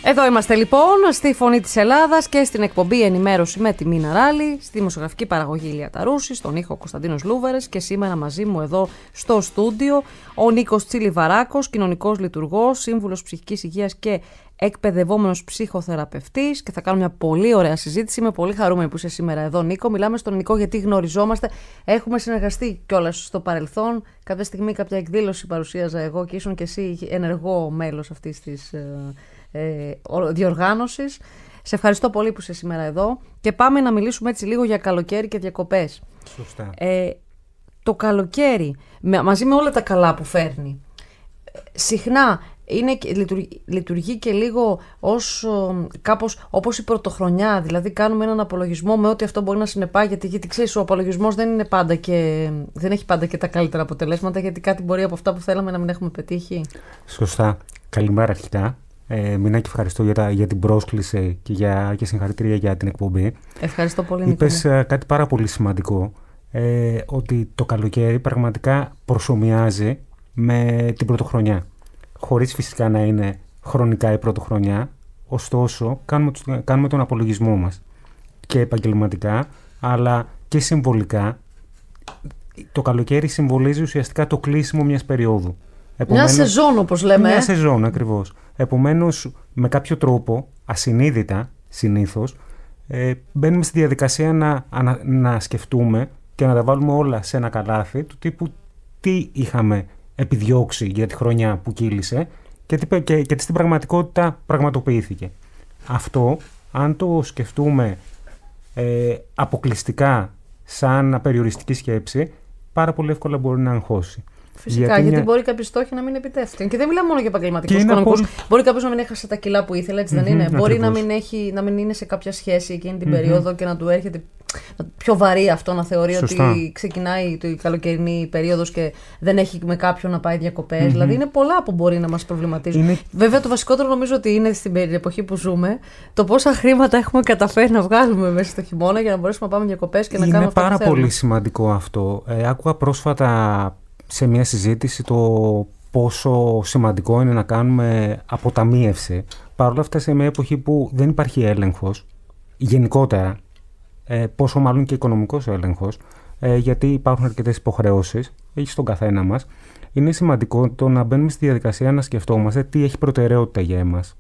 Εδώ είμαστε λοιπόν στη Φωνή της Ελλάδας και στην εκπομπή Ενημέρωση με τη Μίνα Ράλη, στη δημοσιογραφική παραγωγή Ηλία Ταρούση, στον ήχο Κωνσταντίνος Λούβερες και σήμερα μαζί μου εδώ στο στούντιο ο Νίκος Τσιλιβαράκος, κοινωνικός λειτουργός, σύμβουλος ψυχικής υγείας και εκπαιδευόμενος ψυχοθεραπευτής και θα κάνουμε μια πολύ ωραία συζήτηση. Είμαι πολύ χαρούμενη που είσαι σήμερα εδώ, Νίκο. Μιλάμε στον Νικό γιατί γνωριζόμαστε. Έχουμε συνεργαστεί κιόλας στο παρελθόν. Κάποια στιγμή, κάποια εκδήλωση παρουσίαζα εγώ και ήσουν κι εσύ ενεργό μέλος αυτής της διοργάνωσης. Σε ευχαριστώ πολύ που είσαι σήμερα εδώ και πάμε να μιλήσουμε έτσι λίγο για καλοκαίρι και διακοπές. Σωστά. Το καλοκαίρι, μαζί με όλα τα καλά που φέρνει, συχνά λειτουργεί και λίγο κάπως όπως η πρωτοχρονιά, δηλαδή κάνουμε έναν απολογισμό με ό,τι αυτό μπορεί να συνεπάγεται, γιατί ξέρεις ο απολογισμός δεν έχει πάντα και τα καλύτερα αποτελέσματα, γιατί κάτι μπορεί από αυτά που θέλαμε να μην έχουμε πετύχει. Σωστά. Καλημέρα αρχικά. Μινάκη, ευχαριστώ για την πρόσκληση και συγχαρητήρια για την εκπομπή. Ευχαριστώ πολύ, Νίκο. Είπες κάτι πάρα πολύ σημαντικό, ότι το καλοκαίρι πραγματικά προσομοιάζει με την πρωτοχρονιά. Χωρίς φυσικά να είναι χρονικά η πρωτοχρονιά, ωστόσο κάνουμε τον απολογισμό μας και επαγγελματικά αλλά και συμβολικά. Το καλοκαίρι συμβολίζει ουσιαστικά το κλείσιμο μιας περίοδου. Μια σεζόν, όπως λέμε. Μια σεζόν, ακριβώς. Επομένως, με κάποιο τρόπο, ασυνείδητα συνήθως, μπαίνουμε στη διαδικασία να σκεφτούμε και να τα βάλουμε όλα σε ένα καλάθι του τύπου τι είχαμε επιδιώξει για τη χρονιά που κύλησε και τι στην πραγματικότητα πραγματοποιήθηκε. Αυτό, αν το σκεφτούμε αποκλειστικά σαν απεριοριστική σκέψη, πάρα πολύ εύκολα μπορεί να αγχώσει. Φυσικά, γιατί μπορεί κάποιοι στόχοι να μην επιτεύχθηκαν. Και δεν μιλάμε μόνο για επαγγελματικούς οικονομικούς. Μπορεί κάποιος να μην έχασε τα κιλά που ήθελε, έτσι δεν είναι. Μπορεί να μην είναι σε κάποια σχέση εκείνη την περίοδο και να του έρχεται πιο βαρύ αυτό, να θεωρεί Σωστά. ότι ξεκινάει η καλοκαιρινή περίοδος και δεν έχει με κάποιον να πάει διακοπές. Δηλαδή είναι πολλά που μπορεί να μας προβληματίζουν. Βέβαια, το βασικότερο νομίζω ότι είναι στην εποχή που ζούμε το πόσα χρήματα έχουμε καταφέρει να βγάλουμε μέσα στο χειμώνα για να μπορέσουμε να πάμε διακοπές και να κάνουμε αυτό που θέλουμε. Είναι πάρα πολύ σημαντικό αυτό. Άκουγα πρόσφατα σε μια συζήτηση το πόσο σημαντικό είναι να κάνουμε αποταμίευση. Παρ' όλα αυτά, σε μια εποχή που δεν υπάρχει έλεγχος, γενικότερα, πόσο μάλλον και οικονομικός έλεγχος, γιατί υπάρχουν αρκετές υποχρεώσεις στον καθένα μας, είναι σημαντικό το να μπαίνουμε στη διαδικασία να σκεφτόμαστε τι έχει προτεραιότητα για εμάς.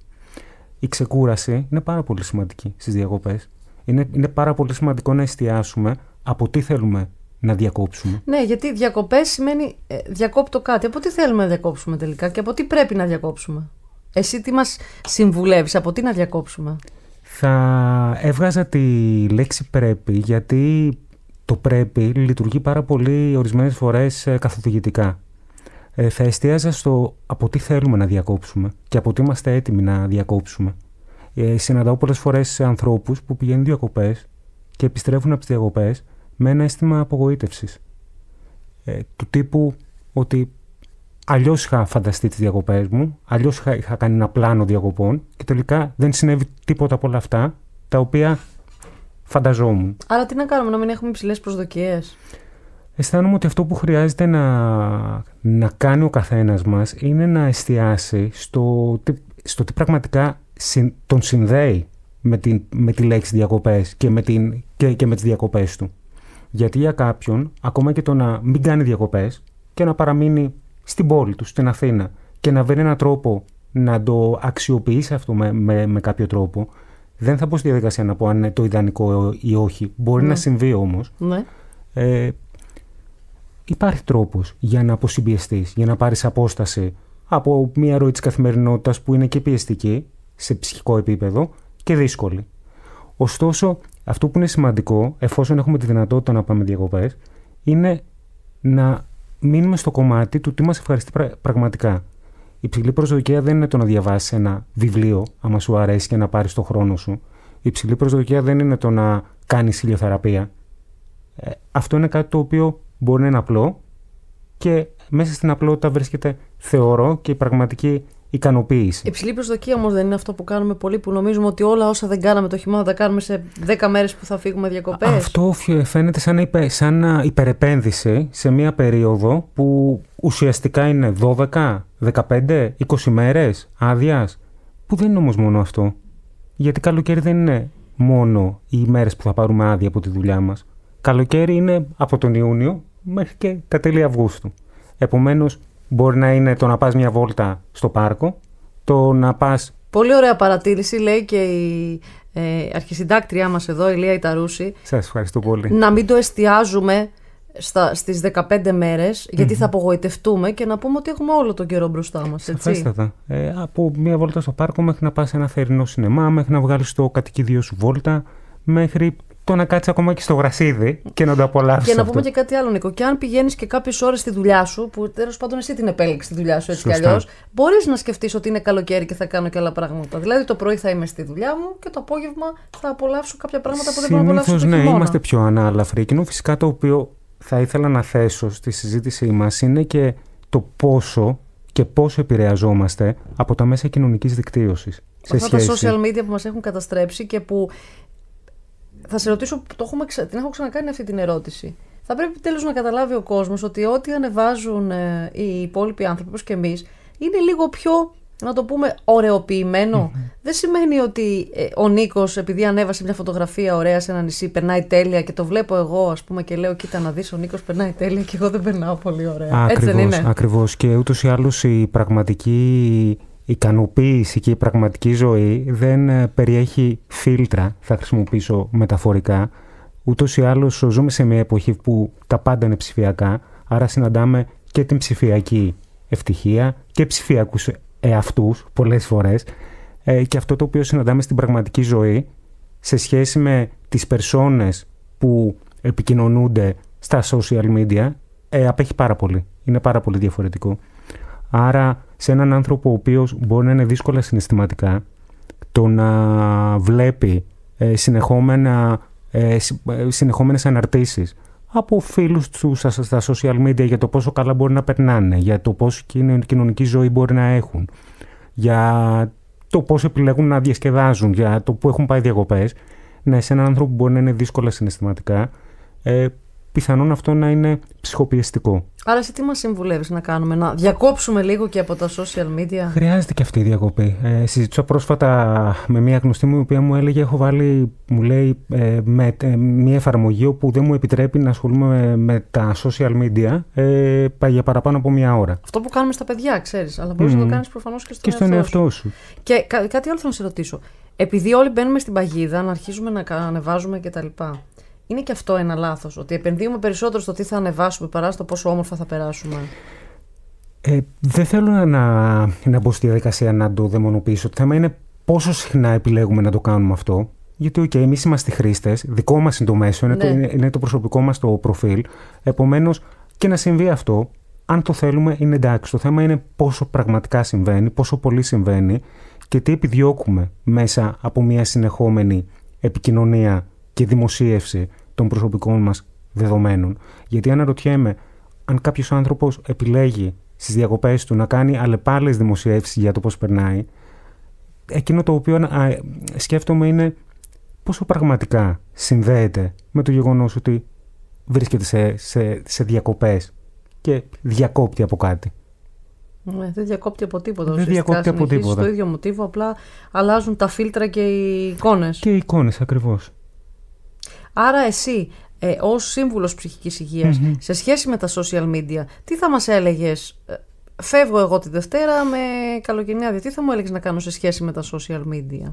Η ξεκούραση είναι πάρα πολύ σημαντική στις διακοπές. Είναι πάρα πολύ σημαντικό να εστιάσουμε από τι θέλουμε να διακόψουμε. Ναι, γιατί διακοπές σημαίνει διακόπτω κάτι. Από τι θέλουμε να διακόψουμε τελικά και από τι πρέπει να διακόψουμε? Εσύ τι μας συμβουλεύεις, από τι να διακόψουμε? Θα έβγαζα τη λέξη πρέπει, γιατί το πρέπει λειτουργεί πάρα πολύ ορισμένες φορές καθοδηγητικά. Θα εστίαζα στο από τι θέλουμε να διακόψουμε και από τι είμαστε έτοιμοι να διακόψουμε. Συναντάω πολλές φορές ανθρώπους που πηγαίνουν διακοπές και επιστρέφουν από τις διακοπές με ένα αίσθημα απογοήτευσης. Του τύπου ότι αλλιώς είχα φανταστεί τις διακοπές μου, αλλιώς είχα κάνει ένα πλάνο διακοπών και τελικά δεν συνέβη τίποτα από όλα αυτά τα οποία φανταζόμουν. Άρα τι να κάνουμε, να μην έχουμε υψηλές προσδοκίες? Αισθάνομαι ότι αυτό που χρειάζεται να κάνει ο καθένας μας είναι να εστιάσει στο τι πραγματικά τον συνδέει με τη λέξη διακοπές και με τις διακοπές του. Γιατί για κάποιον, ακόμα και το να μην κάνει διακοπές και να παραμείνει στην πόλη του, στην Αθήνα και να βρει έναν τρόπο να το αξιοποιήσει αυτό με κάποιο τρόπο, δεν θα πω στη διαδικασία να πω αν είναι το ιδανικό ή όχι. Μπορεί να συμβεί όμως. Ναι. Υπάρχει τρόπος για να αποσυμπιεστείς, για να πάρεις απόσταση από μια ροή της καθημερινότητας που είναι και πιεστική σε ψυχικό επίπεδο και δύσκολη. Ωστόσο, αυτό που είναι σημαντικό, εφόσον έχουμε τη δυνατότητα να πάμε διακοπές, είναι να μείνουμε στο κομμάτι του τι μας ευχαριστεί πραγματικά. Η ψηλή προσδοκία δεν είναι το να διαβάσεις ένα βιβλίο, άμα σου αρέσει και να πάρεις το χρόνο σου. Η ψηλή προσδοκία δεν είναι το να κάνεις ηλιοθεραπεία. Αυτό είναι κάτι το οποίο μπορεί να είναι απλό και μέσα στην απλότητα βρίσκεται, θεωρώ, και η πραγματική ικανοποίηση. Υψηλή προσδοκία όμως δεν είναι αυτό που κάνουμε πολλοί, που νομίζουμε ότι όλα όσα δεν κάναμε το χειμώνα θα κάνουμε σε 10 μέρες που θα φύγουμε διακοπές? Αυτό φαίνεται σαν υπερεπένδυση σε μια περίοδο που ουσιαστικά είναι 12, 15, 20 μέρες άδειας, Που δεν είναι όμως μόνο αυτό. Γιατί καλοκαίρι δεν είναι μόνο οι ημέρες που θα πάρουμε άδεια από τη δουλειά μας. Καλοκαίρι είναι από τον Ιούνιο μέχρι και τα τέλη Αυγούστου. Επομένως, μπορεί να είναι το να πας μια βόλτα στο πάρκο, το να πας... Πολύ ωραία παρατήρηση, λέει και η αρχισυντάκτριά μας εδώ, η Λία Ιταρούση. Σας ευχαριστώ πολύ. Να μην το εστιάζουμε στις 15 μέρες, γιατί θα απογοητευτούμε και να πούμε ότι έχουμε όλο τον καιρό μπροστά μας. Σαφέστατα. Από μια βόλτα στο πάρκο μέχρι να πας σε ένα θερινό σινεμά, μέχρι να βγάλεις το κατοικίδιο σου βόλτα, μέχρι το να κάτσεις ακόμα και στο γρασίδι και να το απολαύσεις. Και να πούμε και κάτι άλλο, Νίκο. Και αν πηγαίνεις και κάποιες ώρες στη δουλειά σου, που τέλος πάντων εσύ την επέλεξες τη δουλειά σου έτσι κι αλλιώς, μπορείς να σκεφτείς ότι είναι καλοκαίρι και θα κάνω και άλλα πράγματα. Δηλαδή το πρωί θα είμαι στη δουλειά μου και το απόγευμα θα απολαύσω κάποια πράγματα που δεν μπορώ να απολαύσω. Συνήθως ναι, είμαστε πιο ανάλαφροι. Εκείνο φυσικά το οποίο θα ήθελα να θέσω στη συζήτησή μας είναι και το πόσο επηρεαζόμαστε από τα μέσα κοινωνικής δικτύωσης. Αυτά τα social media που μας έχουν καταστρέψει και που. Θα σε ρωτήσω, την έχω ξανακάνει αυτή την ερώτηση. Θα πρέπει τέλος να καταλάβει ο κόσμος ότι ό,τι ανεβάζουν οι υπόλοιποι άνθρωποι, όπως και εμείς, είναι λίγο πιο, να το πούμε, ωρεοποιημένο. Δεν σημαίνει ότι ο Νίκος, επειδή ανέβασε μια φωτογραφία ωραία σε ένα νησί, περνάει τέλεια και το βλέπω εγώ, ας πούμε, και λέω: κοίτα να δεις, ο Νίκος περνάει τέλεια και εγώ δεν περνάω πολύ ωραία. Έτσι δεν είναι? Ακριβώς. Και ούτως ή άλλως η πραγματική ικανοποίηση και η πραγματική ζωή δεν περιέχει φίλτρα, θα χρησιμοποιήσω μεταφορικά. Ούτως ή άλλως ζούμε σε μια εποχή που τα πάντα είναι ψηφιακά, άρα συναντάμε και την ψηφιακή ευτυχία και ψηφιακούς εαυτούς πολλές φορές, και αυτό το οποίο συναντάμε στην πραγματική ζωή σε σχέση με τις περσόνες που επικοινωνούνται στα social media απέχει πάρα πολύ. Είναι πάρα πολύ διαφορετικό. Άρα σε έναν άνθρωπο ο οποίος μπορεί να είναι δύσκολα συναισθηματικά, το να βλέπει συνεχόμενες αναρτήσεις από φίλους του στα social media για το πόσο καλά μπορεί να περνάνε, για το πόσο κοινωνική ζωή μπορεί να έχουν, για το πώς επιλέγουν να διασκεδάζουν, για το που έχουν πάει διακοπές, ναι, σε έναν άνθρωπο που μπορεί να είναι δύσκολα συναισθηματικά, πιθανόν αυτό να είναι ψυχοπιεστικό. Άρα εσύ τι μας συμβουλεύεις να κάνουμε, να διακόψουμε λίγο και από τα social media? Χρειάζεται και αυτή η διακοπή. Συζητούσα πρόσφατα με μια γνωστή μου, η οποία μου έλεγε: έχω βάλει, μου λέει, μια εφαρμογή όπου δεν μου επιτρέπει να ασχολούμαι με τα social media για παραπάνω από μια ώρα. Αυτό που κάνουμε στα παιδιά, ξέρεις, αλλά μπορείς να το κάνεις προφανώς και στον εαυτό σου. Και κάτι άλλο θέλω να σε ρωτήσω. Επειδή όλοι μπαίνουμε στην παγίδα, να αρχίζουμε να ανεβάζουμε κτλ. Είναι και αυτό ένα λάθος, ότι επενδύουμε περισσότερο στο τι θα ανεβάσουμε παρά στο πόσο όμορφα θα περάσουμε? Δεν θέλω να μπω στη διαδικασία να το δαιμονοποιήσω. Το θέμα είναι πόσο συχνά επιλέγουμε να το κάνουμε αυτό. Γιατί εμείς είμαστε χρήστες, δικό μας είναι το μέσο, είναι το προσωπικό μας το προφίλ. Επομένως, και να συμβεί αυτό, αν το θέλουμε, είναι εντάξει. Το θέμα είναι πόσο πραγματικά συμβαίνει, πόσο πολύ συμβαίνει και τι επιδιώκουμε μέσα από μια συνεχόμενη επικοινωνία και δημοσίευση των προσωπικών μας δεδομένων. Γιατί αναρωτιέμαι, αν κάποιος άνθρωπος επιλέγει στις διακοπές του να κάνει αλλεπάλληλες δημοσιεύσεις για το πώς περνάει, εκείνο το οποίο σκέφτομαι είναι πόσο πραγματικά συνδέεται με το γεγονός ότι βρίσκεται σε διακοπές και διακόπτει από κάτι. Δεν διακόπτει από τίποτα. Δεν διακόπτει από τίποτα. Το ίδιο μοτίβο, απλά αλλάζουν τα φίλτρα και οι εικόνες. Και οι εικόνες, ακριβώς. Άρα εσύ, ως σύμβουλος ψυχικής υγείας, σε σχέση με τα social media, τι θα μας έλεγες? Φεύγω εγώ τη Δευτέρα με καλοκαιρινή άδεια. Τι θα μου έλεγες να κάνω σε σχέση με τα social media?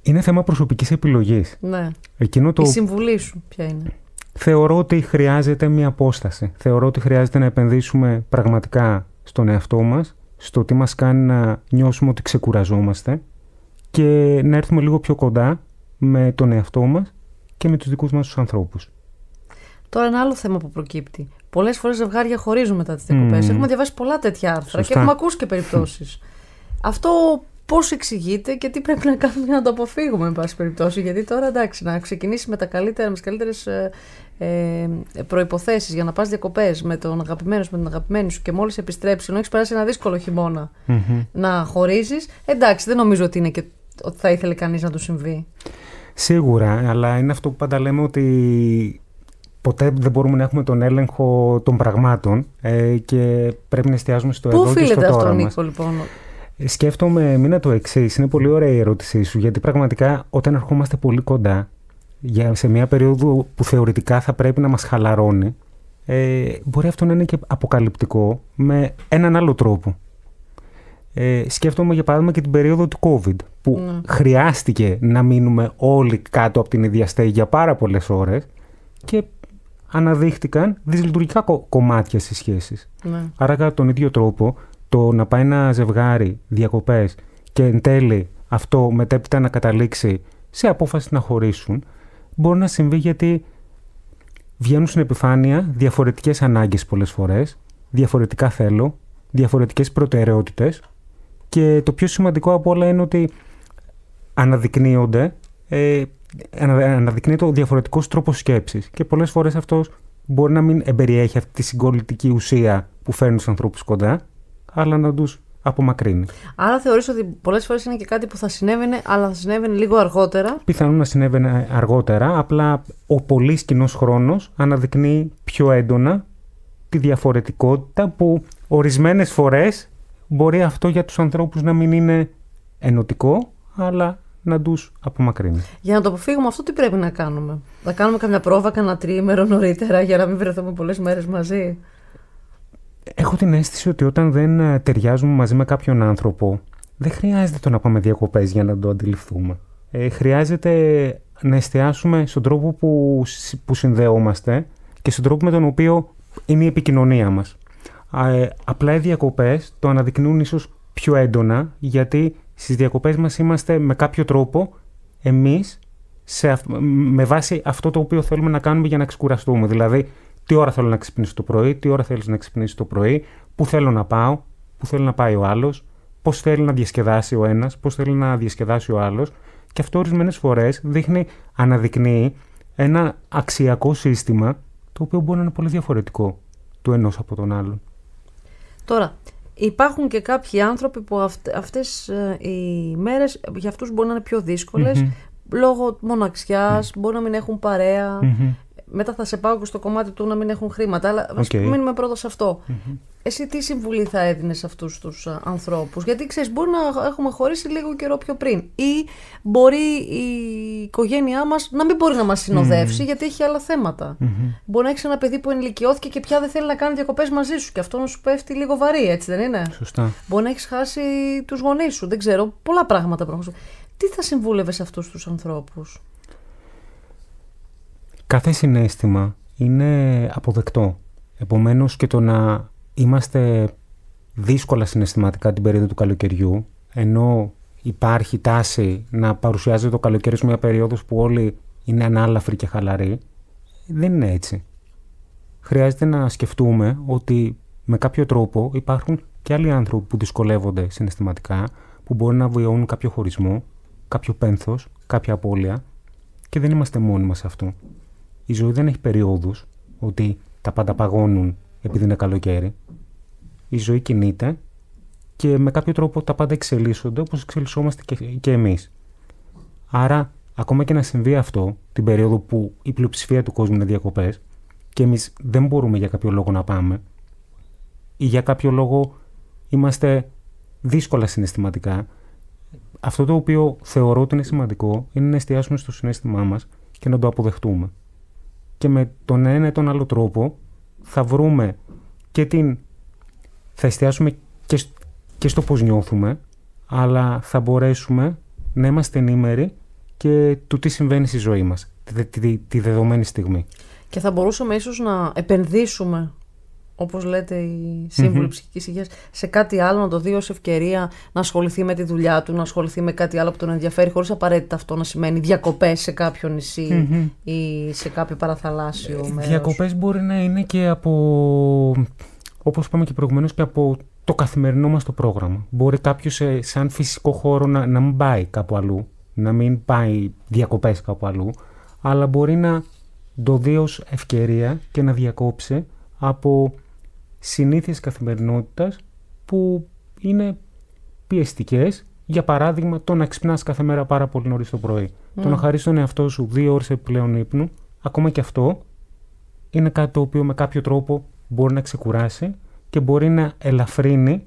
Είναι θέμα προσωπικής επιλογής. Ναι. Η συμβουλή σου ποια είναι? Θεωρώ ότι χρειάζεται μια απόσταση. Θεωρώ ότι χρειάζεται να επενδύσουμε πραγματικά στον εαυτό μας, στο τι μας κάνει να νιώσουμε ότι ξεκουραζόμαστε και να έρθουμε λίγο πιο κοντά με τον εαυτό μας και με τους δικούς μας τους ανθρώπους. Τώρα ένα άλλο θέμα που προκύπτει. Πολλές φορές ζευγάρια χωρίζουν μετά τις διακοπές. Έχουμε διαβάσει πολλά τέτοια άρθρα. Σωστά. Και έχουμε ακούσει και περιπτώσεις. Αυτό πώς εξηγείται και τι πρέπει να κάνουμε για να το αποφύγουμε, εν πάση περιπτώσει? Γιατί τώρα εντάξει, να ξεκινήσει με τις καλύτερες προϋποθέσεις για να πας διακοπές με τον αγαπημένο σου, με την αγαπημένη σου και μόλις επιστρέψεις, ενώ έχεις περάσει ένα δύσκολο χειμώνα, να χωρίζεις. Εντάξει, δεν νομίζω ότι είναι και ότι θα ήθελε κανείς να του συμβεί. Σίγουρα, αλλά είναι αυτό που πάντα λέμε, ότι ποτέ δεν μπορούμε να έχουμε τον έλεγχο των πραγμάτων και πρέπει να εστιάζουμε στο εδώ και στο τώρα μας. Πού οφείλεται αυτό, Νίκο, λοιπόν? Σκέφτομαι, Μίνα, το εξής. Είναι πολύ ωραία η ερώτησή σου, γιατί πραγματικά όταν ερχόμαστε πολύ κοντά, σε μια περίοδο που θεωρητικά θα πρέπει να μας χαλαρώνει, μπορεί αυτό να είναι και αποκαλυπτικό με έναν άλλο τρόπο. Σκέφτομαι για παράδειγμα και την περίοδο του COVID, που χρειάστηκε να μείνουμε όλοι κάτω από την ίδια στέγη για πάρα πολλές ώρες και αναδείχτηκαν δυσλειτουργικά κομμάτια στις σχέσεις. Άρα κατά τον ίδιο τρόπο, το να πάει ένα ζευγάρι διακοπές και εν τέλει αυτό μετέπειτα να καταλήξει σε απόφαση να χωρίσουν, μπορεί να συμβεί γιατί βγαίνουν στην επιφάνεια διαφορετικές ανάγκες πολλές φορές, διαφορετικά θέλω, διαφορετικές προτεραιότητες, και το πιο σημαντικό από όλα είναι ότι αναδεικνύεται ο διαφορετικός τρόπος σκέψης, και πολλές φορές αυτός μπορεί να μην εμπεριέχει αυτή τη συγκολητική ουσία που φέρνει τους ανθρώπους κοντά, αλλά να τους απομακρύνει. Άρα θεωρείς ότι πολλές φορές είναι και κάτι που θα συνέβαινε, αλλά θα συνέβαινε λίγο αργότερα. Πιθανόν να συνέβαινε αργότερα, απλά ο πολύς κοινός χρόνος αναδεικνύει πιο έντονα τη διαφορετικότητα, που ορισμένες φορές μπορεί αυτό για τους ανθρώπους να μην είναι ενωτικό, αλλά να τους απομακρύνει. Για να το αποφύγουμε αυτό, τι πρέπει να κάνουμε? Θα κάνουμε καμιά πρόβα, κανένα τριήμερο νωρίτερα, για να μην βρεθούμε πολλές μέρες μαζί? Έχω την αίσθηση ότι όταν δεν ταιριάζουμε μαζί με κάποιον άνθρωπο, δεν χρειάζεται το να πάμε διακοπές για να το αντιληφθούμε. Χρειάζεται να εστιάσουμε στον τρόπο που συνδεόμαστε και στον τρόπο με τον οποίο είναι η επικοινωνία μας. Απλά οι διακοπές το αναδεικνύουν ίσως πιο έντονα, γιατί στις διακοπές μας είμαστε με κάποιο τρόπο εμείς με βάση αυτό το οποίο θέλουμε να κάνουμε για να ξεκουραστούμε. Δηλαδή, τι ώρα θέλω να ξυπνήσω το πρωί, τι ώρα θέλεις να ξυπνήσεις το πρωί, πού θέλω να πάω, πού θέλει να πάει ο άλλος, πώς θέλει να διασκεδάσει ο ένας, πώς θέλει να διασκεδάσει ο άλλος. Και αυτό ορισμένες φορές αναδεικνύει ένα αξιακό σύστημα, το οποίο μπορεί να είναι πολύ διαφορετικό του ενός από τον άλλον. Τώρα, υπάρχουν και κάποιοι άνθρωποι που αυτές οι μέρες για αυτούς μπορεί να είναι πιο δύσκολες, λόγω μοναξιάς, μπορεί να μην έχουν παρέα. Μετά θα σε πάω και στο κομμάτι του να μην έχουν χρήματα, αλλά ας μείνουμε πρώτα σε αυτό. Εσύ τι συμβουλή θα έδινες σε αυτούς τους ανθρώπους? Γιατί ξέρεις, μπορεί να έχουμε χωρίσει λίγο καιρό πιο πριν, ή μπορεί η οικογένειά μας να μην μπορεί να μας συνοδεύσει γιατί έχει άλλα θέματα. Μπορεί να έχεις ένα παιδί που ενηλικιώθηκε και πια δεν θέλει να κάνει διακοπές μαζί σου, και αυτό να σου πέφτει λίγο βαρύ, έτσι δεν είναι? Σωστά. Μπορεί να έχεις χάσει τους γονείς σου, δεν ξέρω, πολλά πράγματα πράγματα. Τι θα συμβούλευες σε αυτούς τους ανθρώπους? Κάθε συναίσθημα είναι αποδεκτό. Επομένως, και το να είμαστε δύσκολα συναισθηματικά την περίοδο του καλοκαιριού, ενώ υπάρχει τάση να παρουσιάζεται το καλοκαίρι σε μια περίοδος που όλοι είναι ανάλαφροι και χαλαροί, δεν είναι έτσι. Χρειάζεται να σκεφτούμε ότι με κάποιο τρόπο υπάρχουν και άλλοι άνθρωποι που δυσκολεύονται συναισθηματικά, που μπορεί να βιώνουν κάποιο χωρισμό, κάποιο πένθος, κάποια απώλεια, και δεν είμαστε μόνοι μας σε αυτό. Η ζωή δεν έχει περιόδους, ότι τα πάντα παγώνουν επειδή είναι καλοκαίρι. Η ζωή κινείται και με κάποιο τρόπο τα πάντα εξελίσσονται όπως εξελισσόμαστε και εμείς. Άρα, ακόμα και να συμβεί αυτό, την περίοδο που η πλειοψηφία του κόσμου είναι διακοπές και εμείς δεν μπορούμε για κάποιο λόγο να πάμε, ή για κάποιο λόγο είμαστε δύσκολα συναισθηματικά, αυτό το οποίο θεωρώ ότι είναι σημαντικό είναι να εστιάσουμε στο συναίσθημά μας και να το αποδεχτούμε. Και με τον ένα ή τον άλλο τρόπο θα βρούμε θα εστιάσουμε και στο πώς νιώθουμε, αλλά θα μπορέσουμε να είμαστε ενήμεροι και του τι συμβαίνει στη ζωή μας τη δεδομένη στιγμή. Και θα μπορούσαμε ίσως να επενδύσουμε, όπως λέτε οι σύμβουλοι ψυχικής υγείας, σε κάτι άλλο, να το δει ως ευκαιρία να ασχοληθεί με τη δουλειά του, να ασχοληθεί με κάτι άλλο που τον ενδιαφέρει, χωρίς απαραίτητα αυτό να σημαίνει διακοπές σε κάποιο νησί ή σε κάποιο παραθαλάσσιο μέρος. Διακοπές μπορεί να είναι και από, όπως είπαμε και προηγουμένως, και από το καθημερινό μας το πρόγραμμα. Μπορεί κάποιος σαν φυσικό χώρο να μην πάει κάπου αλλού, να μην πάει διακοπές κάπου αλλού, αλλά μπορεί να το δει ως ευκαιρία και να διακόψει από συνήθειες καθημερινότητας που είναι πιεστικές. Για παράδειγμα, το να ξυπνάς κάθε μέρα πάρα πολύ νωρίς το πρωί. Το να χαρίσεις τον εαυτό σου 2 ώρες επιπλέον ύπνου, ακόμα και αυτό είναι κάτι το οποίο με κάποιο τρόπο μπορεί να ξεκουράσει και μπορεί να ελαφρύνει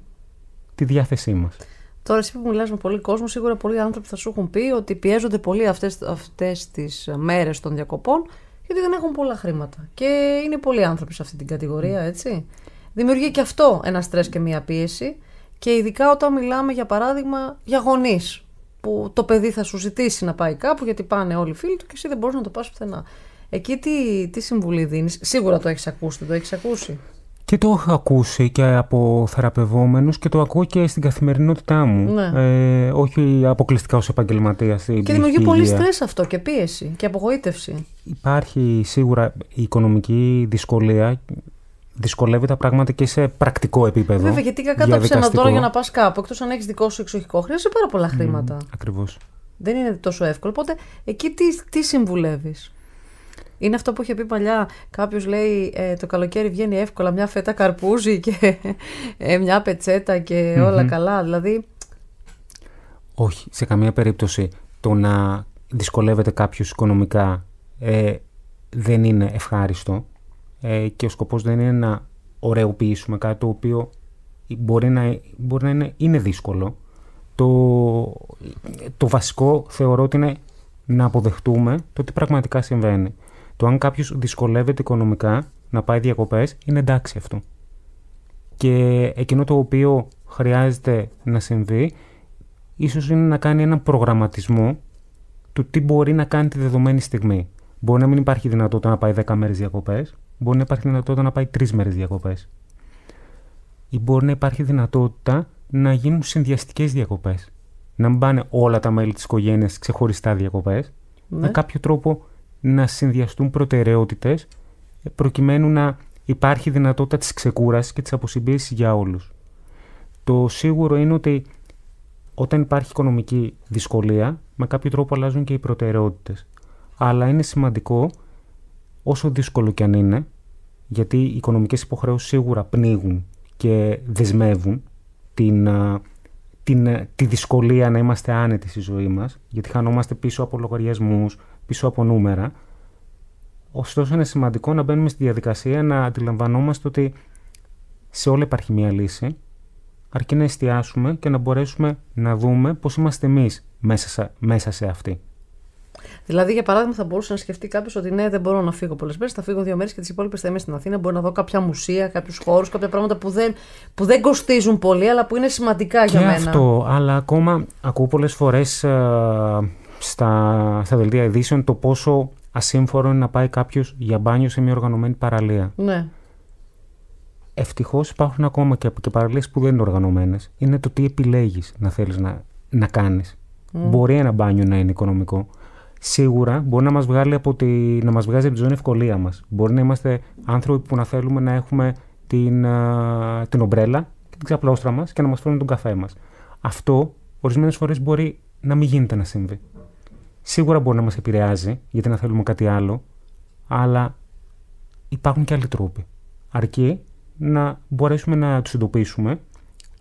τη διάθεσή μας. Τώρα, εσύ που μιλάς με πολύ κόσμο, σίγουρα πολλοί άνθρωποι θα σου έχουν πει ότι πιέζονται πολύ αυτές τις μέρες των διακοπών, γιατί δεν έχουν πολλά χρήματα. Και είναι πολλοί άνθρωποι σε αυτή την κατηγορία, έτσι. Δημιουργεί και αυτό ένα στρες και μία πίεση. Και ειδικά όταν μιλάμε, για παράδειγμα, για γονείς, που το παιδί θα σου ζητήσει να πάει κάπου, γιατί πάνε όλοι οι φίλοι του και εσύ δεν μπορείς να το πας πουθενά. Εκεί τι συμβουλή δίνεις? Σίγουρα το έχεις ακούσει, δεν το έχεις ακούσει? Και το έχω ακούσει και από θεραπευόμενους και το ακούω και στην καθημερινότητά μου. Ναι. Όχι αποκλειστικά ως επαγγελματίας. Και δημιουργεί πολύ στρες αυτό και πίεση και απογοήτευση. Υπάρχει σίγουρα η οικονομική δυσκολία. Δυσκολεύει τα πράγματα και σε πρακτικό επίπεδο. Βέβαια, γιατί κακά τα ψέματα τώρα για να πας κάπου, εκτός αν έχεις δικό σου εξοχικό, χρειάζεσαι πάρα πολλά χρήματα. Ακριβώς. Δεν είναι τόσο εύκολο. Οπότε εκεί τι συμβουλεύεις? Είναι αυτό που είχε πει παλιά. Κάποιος λέει το καλοκαίρι βγαίνει εύκολα μια φέτα καρπούζι και μια πετσέτα και όλα καλά. Δηλαδή. Όχι, σε καμία περίπτωση το να δυσκολεύεται κάποιος οικονομικά δεν είναι ευχάριστο. Και ο σκοπός δεν είναι να ωραιοποιήσουμε κάτι το οποίο μπορεί να είναι δύσκολο. Το βασικό θεωρώ ότι είναι να αποδεχτούμε το τι πραγματικά συμβαίνει. Το αν κάποιος δυσκολεύεται οικονομικά να πάει διακοπές είναι εντάξει αυτό. Και εκείνο το οποίο χρειάζεται να συμβεί ίσως είναι να κάνει έναν προγραμματισμό του τι μπορεί να κάνει τη δεδομένη στιγμή. Μπορεί να μην υπάρχει δυνατότητα να πάει 10 μέρες διακοπές, μπορεί να υπάρχει δυνατότητα να πάει 3 μέρες διακοπές. Ή μπορεί να υπάρχει δυνατότητα να γίνουν συνδυαστικές διακοπές. Να μην πάνε όλα τα μέλη της οικογένειας ξεχωριστά διακοπές, με κάποιο τρόπο να συνδυαστούν προτεραιότητες, προκειμένου να υπάρχει δυνατότητα της ξεκούρασης και της αποσυμπίεσης για όλους. Το σίγουρο είναι ότι όταν υπάρχει οικονομική δυσκολία, με κάποιο τρόπο αλλάζουν και οι προτεραιότητες. Αλλά είναι σημαντικό, όσο δύσκολο κι αν είναι, γιατί οι οικονομικές υποχρεώσεις σίγουρα πνίγουν και δεσμεύουν τη δυσκολία να είμαστε άνετοι στη ζωή μας, γιατί χανόμαστε πίσω από λογαριασμούς, πίσω από νούμερα. Ωστόσο είναι σημαντικό να μπαίνουμε στη διαδικασία να αντιλαμβανόμαστε ότι σε όλα υπάρχει μια λύση, αρκεί να εστιάσουμε και να μπορέσουμε να δούμε πώς είμαστε εμείς μέσα σε αυτή. Δηλαδή, για παράδειγμα, θα μπορούσε να σκεφτεί κάποιος ότι ναι, δεν μπορώ να φύγω πολλές μέρες, θα φύγω 2 μέρες και τις υπόλοιπες θα είμαι στην Αθήνα. Μπορώ να δω κάποια μουσεία, κάποιους χώρους, κάποια πράγματα που δεν κοστίζουν πολύ, αλλά που είναι σημαντικά για μένα. Και αυτό, αλλά ακόμα ακούω πολλές φορές στα δελτία ειδήσεων το πόσο ασύμφορο είναι να πάει κάποιος για μπάνιο σε μια οργανωμένη παραλία. Ναι. Ευτυχώς υπάρχουν ακόμα και παραλίες που δεν είναι οργανωμένες. Είναι το τι επιλέγεις να θέλεις να κάνεις. Μπορεί ένα μπάνιο να είναι οικονομικό. Σίγουρα μπορεί να μας βγάζει από τη ζώνη ευκολία μας. Μπορεί να είμαστε άνθρωποι που να θέλουμε να έχουμε την ομπρέλα και την ξαπλώστρα μας και να μας φέρουν τον καφέ μας. Αυτό ορισμένες φορές μπορεί να μην γίνεται να συμβεί. Σίγουρα μπορεί να μας επηρεάζει, γιατί να θέλουμε κάτι άλλο, αλλά υπάρχουν και άλλοι τρόποι. Αρκεί να μπορέσουμε να τους εντοπίσουμε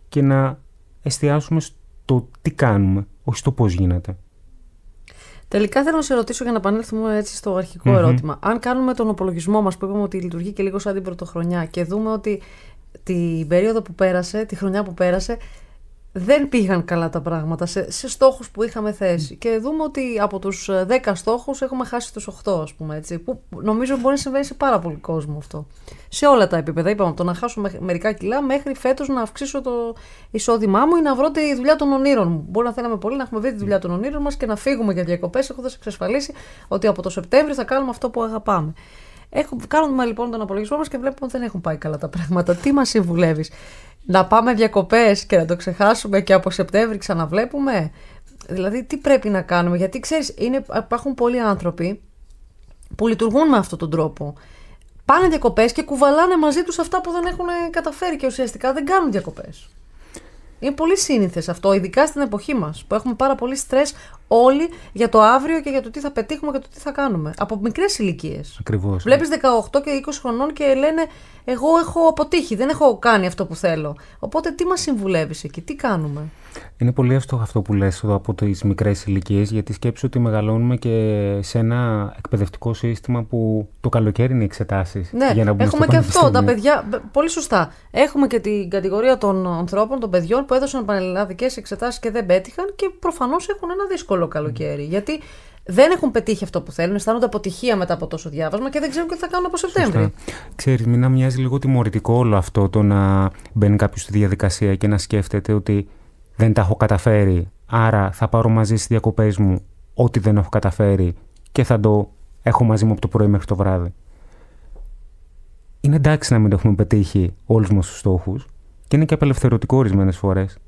και να εστιάσουμε στο τι κάνουμε, όχι στο πώς γίνεται. Τελικά θέλω να σε ρωτήσω, για να επανέλθουμε έτσι στο αρχικό ερώτημα. Αν κάνουμε τον απολογισμό μας, που είπαμε ότι λειτουργεί και λίγο σαν την πρωτοχρονιά, και δούμε ότι την περίοδο που πέρασε, τη χρονιά που πέρασε, δεν πήγαν καλά τα πράγματα σε στόχους που είχαμε θέσει. Και δούμε ότι από τους 10 στόχους έχουμε χάσει τους 8, ας πούμε, έτσι, που νομίζω μπορεί να συμβαίνει σε πάρα πολύ κόσμο αυτό. Σε όλα τα επίπεδα. Είπαμε, το να χάσω μερικά κιλά μέχρι φέτος να αυξήσω το εισόδημά μου ή να βρω τη δουλειά των ονείρων μου. Μπορεί να θέλαμε πολύ να έχουμε βρει τη δουλειά των ονείρων μας και να φύγουμε για διακοπές, έχοντας εξασφαλίσει ότι από το Σεπτέμβριο θα κάνουμε αυτό που αγαπάμε. Κάνουμε λοιπόν τον απολογισμό μας και βλέπουμε ότι δεν έχουν πάει καλά τα πράγματα. Τι μας συμβουλεύεις? Να πάμε διακοπές και να το ξεχάσουμε και από Σεπτέμβρη ξαναβλέπουμε? Δηλαδή, τι πρέπει να κάνουμε? Γιατί ξέρεις, υπάρχουν πολλοί άνθρωποι που λειτουργούν με αυτόν τον τρόπο. Πάνε διακοπές και κουβαλάνε μαζί τους αυτά που δεν έχουν καταφέρει και ουσιαστικά δεν κάνουν διακοπές. Είναι πολύ σύνηθες αυτό, ειδικά στην εποχή μας, που έχουμε πάρα πολύ στρες όλοι για το αύριο και για το τι θα πετύχουμε και το τι θα κάνουμε. Από μικρές ηλικίες. Ακριβώς. Βλέπεις 18 και 20 χρονών και λένε εγώ έχω αποτύχει, δεν έχω κάνει αυτό που θέλω. Οπότε τι μας συμβουλεύεις εκεί, τι κάνουμε? Είναι πολύ εύστοχο αυτό που λες εδώ από τις μικρές ηλικίες, γιατί σκέψου ότι μεγαλώνουμε και σε ένα εκπαιδευτικό σύστημα που το καλοκαίρι είναι οι εξετάσεις. Ναι, για να μπουν έχουμε στο και αυτό. Τα πανεπιστήμιο. παιδιά, πολύ σωστά. Έχουμε και την κατηγορία των ανθρώπων, των παιδιών που έδωσαν πανελλαδικές εξετάσεις και δεν πέτυχαν και προφανώς έχουν ένα δύσκολο καλοκαίρι. Γιατί δεν έχουν πετύχει αυτό που θέλουν, αισθάνονται αποτυχία μετά από τόσο διάβασμα και δεν ξέρουν τι θα κάνουν από Σεπτέμβρη. Ξέρεις, μην να μοιάζει λίγο τιμωρητικό όλο αυτό το να μπαίνει κάποιος στη διαδικασία και να σκέφτεται ότι δεν τα έχω καταφέρει, άρα θα πάρω μαζί στις διακοπές μου ό,τι δεν έχω καταφέρει και θα το έχω μαζί μου από το πρωί μέχρι το βράδυ. Είναι εντάξει να μην το έχουμε πετύχει όλους μας τους στόχους και είναι και απελευθερωτικό ορισμένες φορές.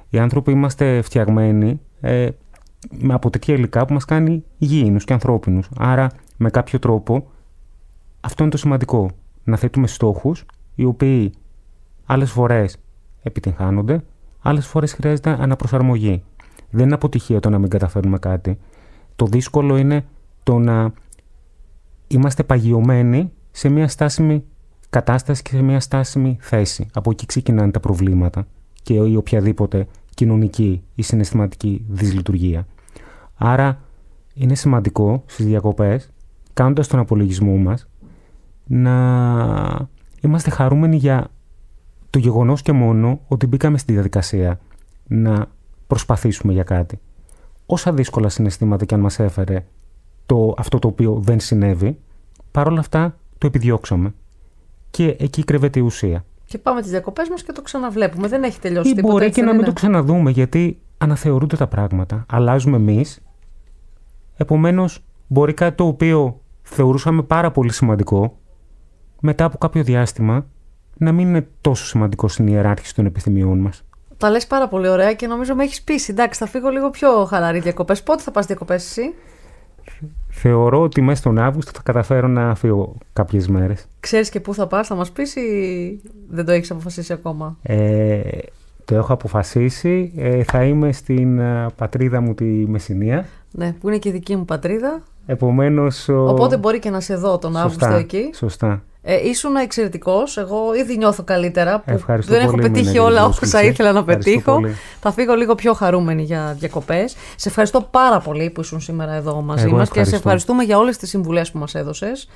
Οι άνθρωποι είμαστε φτιαγμένοι από τέτοια υλικά που μας κάνει υγιεινούς και ανθρώπινους. Άρα, με κάποιο τρόπο, αυτό είναι το σημαντικό. Να θέτουμε στόχους, οι οποίοι άλλες φορές επιτυγχάνονται, άλλες φορές χρειάζεται αναπροσαρμογή. Δεν είναι αποτυχία το να μην καταφέρουμε κάτι. Το δύσκολο είναι το να είμαστε παγιωμένοι σε μια στάσιμη κατάσταση και σε μια στάσιμη θέση. Από εκεί ξεκινάνε τα προβλήματα και η οποιαδήποτε κοινωνική ή συναισθηματική δυσλειτουργία. Άρα είναι σημαντικό στις διακοπές, κάνοντας τον απολογισμό μας, να είμαστε χαρούμενοι για το γεγονός και μόνο ότι μπήκαμε στη διαδικασία να προσπαθήσουμε για κάτι. Όσα δύσκολα συναισθήματα και αν μας έφερε αυτό το οποίο δεν συνέβη, παρόλα αυτά το επιδιώξαμε. Και εκεί κρύβεται η ουσία. Και πάμε τις διακοπές μας και το ξαναβλέπουμε. Δεν έχει τελειώσει ή τίποτα. Μπορεί και να μην το ξαναδούμε, γιατί αναθεωρούνται τα πράγματα. Αλλάζουμε εμείς. Επομένως, μπορεί κάτι το οποίο θεωρούσαμε πάρα πολύ σημαντικό, μετά από κάποιο διάστημα, να μην είναι τόσο σημαντικό στην ιεράρχηση των επιθυμιών μας. Τα λες πάρα πολύ ωραία και νομίζω με έχεις πείσει. Εντάξει, θα φύγω λίγο πιο χαλαρή διακοπές. Πότε θα πας διακοπές εσύ? Θεωρώ ότι μέσα στον Αύγουστο θα καταφέρω να φύγω κάποιες μέρες. Ξέρεις και πού θα πας, θα μας πεις ή δεν το έχεις αποφασίσει ακόμα? Το έχω αποφασίσει. Θα είμαι στην πατρίδα μου τη Μεσσηνία. Ναι, που είναι και η δική μου πατρίδα. Επομένως, οπότε μπορεί και να σε δω τον Αύγουστο εκεί. Σωστά. Ήσουν εξαιρετικός. Εγώ ήδη νιώθω καλύτερα που Ευχαριστώ δεν πολύ, έχω πετύχει όλα όσα ήθελα να πετύχω. Πολύ. Θα φύγω λίγο πιο χαρούμενη για διακοπές. Σε ευχαριστώ πάρα πολύ που ήσουν σήμερα εδώ μαζί μας και σε ευχαριστούμε για όλες τις συμβουλές που μας έδωσες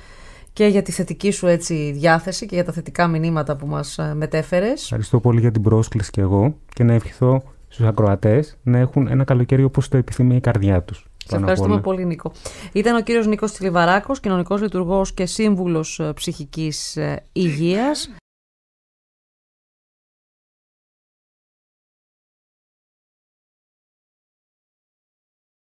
και για τη θετική σου έτσι διάθεση και για τα θετικά μηνύματα που μας μετέφερες. Ευχαριστώ πολύ για την πρόσκληση και εγώ και να ευχηθώ στους ακροατές να έχουν ένα καλοκαίρι όπως το επιθυμεί η καρδιά τους. Σε ευχαριστούμε πολύ, Νίκο. Ήταν ο κύριος Νίκος Τσιλιβαράκος, κοινωνικός λειτουργός και σύμβουλος ψυχικής υγείας.